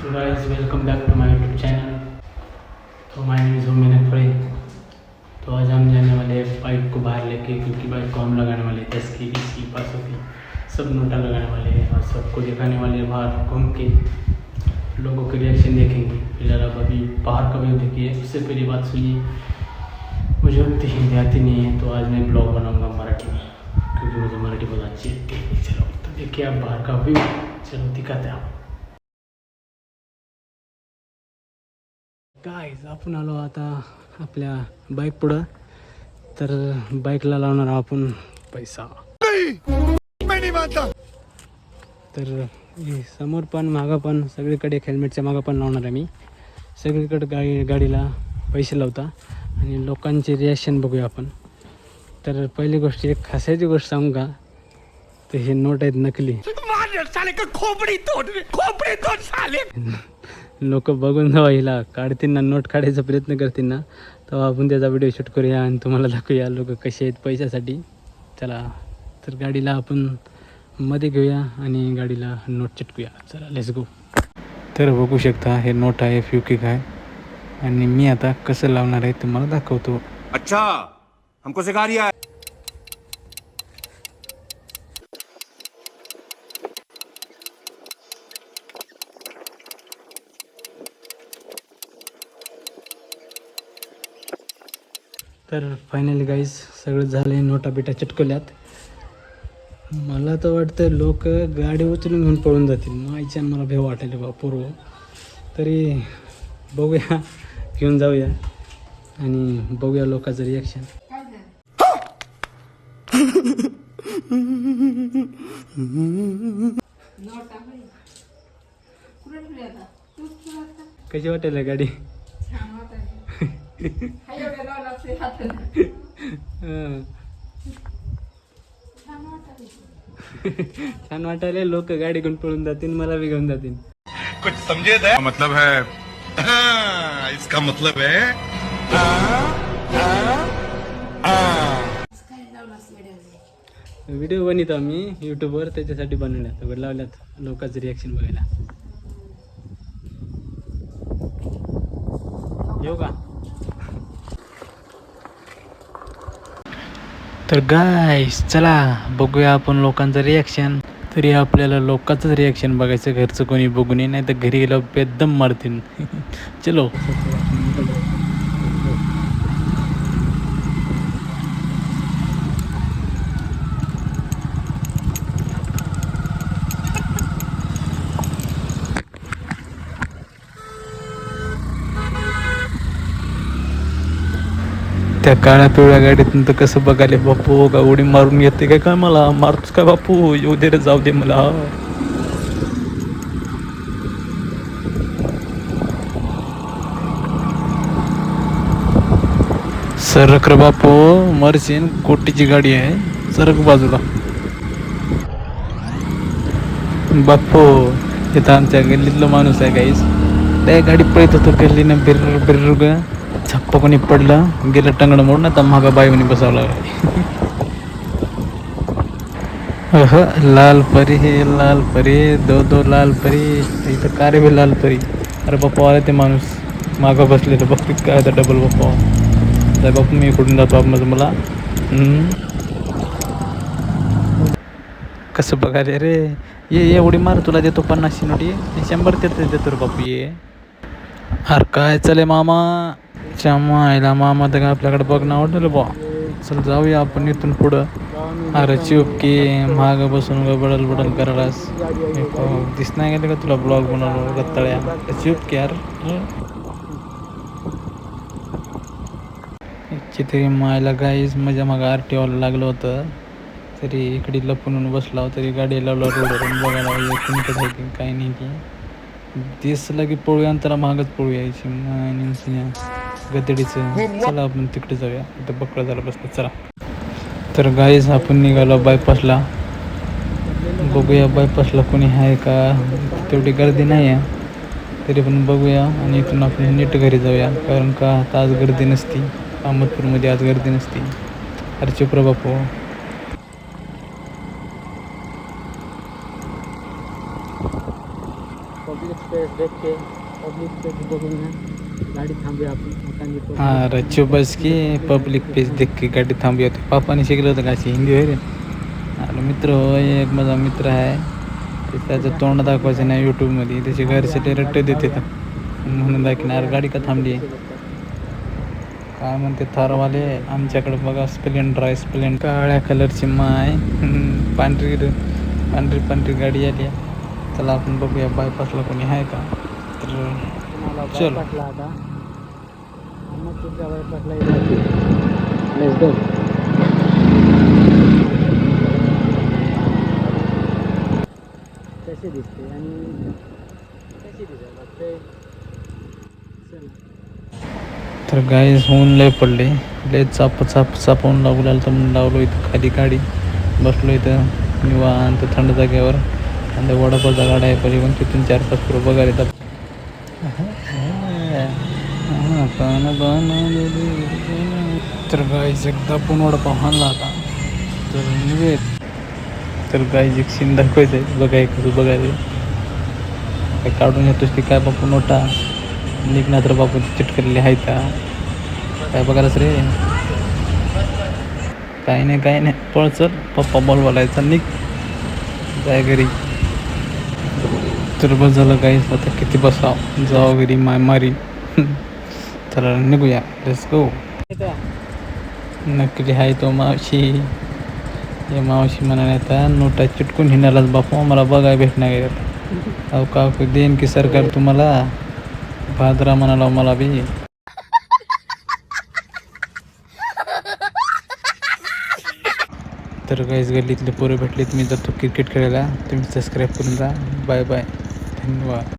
So guys, welcome back to my YouTube channel. तो माय name is ओमिन फ्रे। तो आज हम जाने वाले हैं बाइक को बाहर लेके, क्योंकि बाइक को हम लगाने वाले 10 की 20 की 500 की सब नोटा लगाने वाले हैं और सबको दिखाने वाले हैं। बाहर घूम के लोगों के रिएक्शन देखेंगे। फिलहाल अब अभी बाहर का व्यू देखिए, उससे पहली बात सुनिए, मुझे उतनी हिंदी आती नहीं है, तो आज मैं ब्लॉग बनाऊँगा मराठी में, क्योंकि मुझे मराठी बहुत अच्छी लगती है। चलो तो देखिए आप बाहर का व्यू, चलो दिखाते हैं आप। गाइस, आपण आलो आता आपल्या बाईक पुढं, तर बाईकला लावणार आपण पैसा। तर हे समोर पण मागं पण सगळीकडे हेल्मेटच्या मागं पण लावणार आहे मी, सगळीकडे गाडीला पैसे लावता आणि लोकांचे रिॲक्शन बघूया आपण। तर पहिली गोष्ट, एक हसायची गोष्ट सांगू का, तर हे नोट आहेत नकली। लोक बघून जेव्हा हिला काढतील ना, नोट काढायचा प्रयत्न करतील ना, तेव्हा आपण त्याचा व्हिडिओ शूट करूया आणि तुम्हाला दाखवूया लोक कसे आहेत पैशासाठी। चला तर गाडीला आपण मध्ये घेऊया आणि गाडीला नोट चिटकूया। चला लेट्स गो। तर बघू शकता हे नोट आहे, फ्युकिक आहे, आणि मी आता कसं लावणार आहे तुम्हाला दाखवतो। अच्छा, हमको सिखा रिया है। तर फायनली गाईज सगळं झालं, नोटा बिटा चिटकवल्यात। मला तर वाटतं लोक गाडी उचलून घेऊन पळून जातील, मायच्या मला भेव वाटायला बा पूर्व। तरी बघूया, घेऊन जाऊया आणि बघूया लोकांचं रिॲक्शन। कशी वाटेल गाडी? छान वाटायला, लोक गाडी घेऊन पळून जातील, मला बी घेऊन जातील। कुछ समझे थे? मतलब है इसका मतलब है व्हिडिओ बनवतो आम्ही यूट्यूबवर, त्याच्यासाठी बनवल्यात लावल्यात लोकांचं रिॲक्शन बघायला। येऊ का? तर गाईस चला बघूया आपण लोकांचं रिॲक्शन। तरी आपल्याला लोकांचंच रिॲक्शन बघायचं, घरचं कोणी बघू नये, नाही तर घरी गेलं बेदम मारतील। चलो त्या काळ्या पिवळ्या गाडीतून तर कसं बघाले बापू, का उडी मारून येते काय, काय मला मारतोस काय बापू, येऊ दे रे, जाऊ दे मला। सरक रे बापू, मरशीन, कोटीची गाडी आहे, सरक बाजूला। बापू इथं आमच्या गल्लीतलं माणूस आहे गाईस, त्या गाडी पळत होतो गल्लीनं, बिर्र बिर्र ग, छप्पा कोणी पडलं, गेलं टंगड मोडून, आता मागा बाईवणी बसावला। लाल परी हे लाल परी, दो लाल परी, इथं कार बी लाल परी। अरे बाप्पा आले ते माणूस मागं बसलेलं, बघ काय आता डबल बाप्पा। बापू मी कुठून जातो आप माझं मला कसं बघायला रे, ये उडी मार, तुला देतो 50 नोटी, 100 देतो रे बापू ये। अरे काय चले मामा, आईला मामा तर आपल्याकडे बघणं आवडलं बा। चल जाऊया आपण इथून पुढं। अरे चिपकी मागं बसून बडल बडल करायलास, दिस नाही गेलं का तुला ब्लॉग बनवलं गत्तळ्या, चिपकी यार। तरी मायला गाईज माझ्या मागं RTOला लागलं होतं, तरी इकडे लपून बसला होता, तरी गाडी लावला रोडवरून बघायला कुणीकडे आहे की काही नाही की, दिसलं की पळूया आणि त्याला मागच पळू यायची गदडीचं। चला आपण तिकडे जाऊया, इथं बकरा झाला बसलं, चला। तर गाईज आपण निघालो बायपासला, बघूया बायपासला कोणी आहे का, तेवढी गर्दी नाही आहे, तरी पण बघूया आणि इथून आपण नीट घरी जाऊया, कारण का आता आज गर्दी नसती, अहमदपूरमध्ये आज गर्दी नसती। अरे चुप रे बापू। पब्लिक स्पेस देख के पब्लिक स्पेस बघून ना गाडी थांबूया आपण. हाँ रच्चू बस की पब्लिक पेज देख के गाडी थांबी होती. पापाने शिकलं होतं का अशी हिंदी होय रे. आणि मित्र होय एक माझा मित्र आहे ते त्याचं तोंड दाखवायचं नाही यूट्यूबमध्ये. त्याचे घरचे ते रट्टे देते म्हणून दाखवणार गाडी का थांबली. काय म्हणते थारवाले आमच्याकडे बघा स्प्लेंडर आहे. स्प्लेंडर काळ्या कलरची माय पांढरी पांढरी पांढरी गाडी आली. चला आपण बघूया बायपासला कोणी आहे का. तर चल आता मग तुमच्या बायपासला लेट्स गो. कशी दिसते आणि कशी दिसायला लागते. तर गाईज होऊन लय पडले. लय चापवून लागू लागलं तर म्हणून लावलो इथं खाली गाडी. बसलो इथं निवांत थंड जागेवर. आणि त्या वडापावचा गाडा आहे पहिले पण तिथून 4-5 किलो बघायला येतात. तर गाईज एकदा पण वडापाव हाणला आता तर निघेल. तर गाईज एक सीन दाखवायचं आहे. बघाय कसं बघायचं काय काढून येतोस की काय बापू नोटा निघणार तर बापू चिटकलेले आहेत का काय बघायलाच रे. काही नाही पळ चल पप्पा बोलवायचा निघ जाय घरी. तर बस झालं काही आता किती बसाव जाऊ घरी माय मारी. चला निघूया लेट्स गो. नकली आहे तो मावशी. हे मावशी म्हणाले आता नोटा चिटकून हिंडायलाच बापू मला बघाय भेटणार गेला. अहो का देईन की सरकार तुम्हाला भाद्रा म्हणाला मला बी. तर गाईज गल्लीतले पोरं भेटलेत. मी जातो क्रिकेट खेळायला. तुम्ही सबस्क्राईब करून जा. बाय बाय धन्यवाद.